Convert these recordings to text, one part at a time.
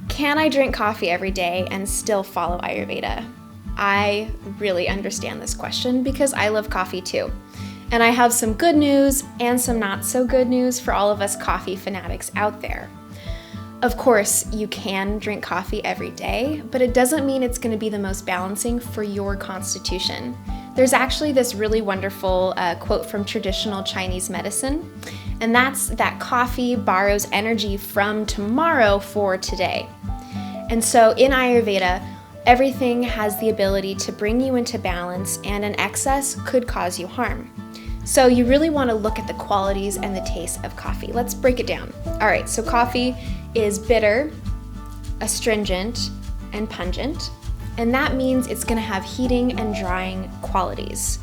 Can I drink coffee every day and still follow Ayurveda? I really understand this question because I love coffee too. And I have some good news and some not so good news for all of us coffee fanatics out there. Of course, you can drink coffee every day, but it doesn't mean it's going to be the most balancing for your constitution. There's actually this really wonderful quote from traditional Chinese medicine, and that's that coffee borrows energy from tomorrow for today. And so in Ayurveda, everything has the ability to bring you into balance, and an excess could cause you harm. So you really want to look at the qualities and the taste of coffee. Let's break it down. All right, so coffee is bitter, astringent, and pungent, and that means it's going to have heating and drying qualities.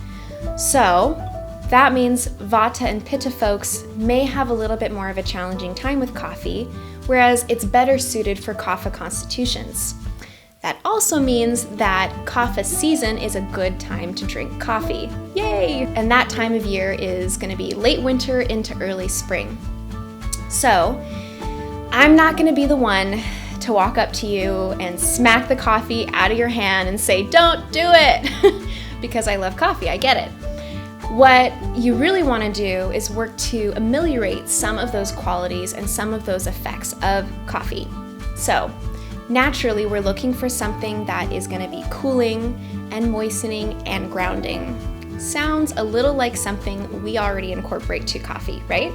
So that means Vata and Pitta folks may have a little bit more of a challenging time with coffee, whereas it's better suited for Kapha constitutions. That also means that Kapha season is a good time to drink coffee. Yay! And that time of year is going to be late winter into early spring. So I'm not going to be the one to walk up to you and smack the coffee out of your hand and say, don't do it, because I love coffee, I get it. What you really want to do is work to ameliorate some of those qualities and some of those effects of coffee. So naturally, we're looking for something that is going to be cooling and moistening and grounding. Sounds a little like something we already incorporate to coffee, right?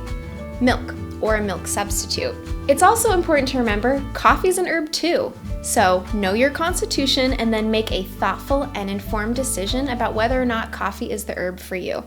Milk or a milk substitute. It's also important to remember coffee's an herb too. So know your constitution and then make a thoughtful and informed decision about whether or not coffee is the herb for you.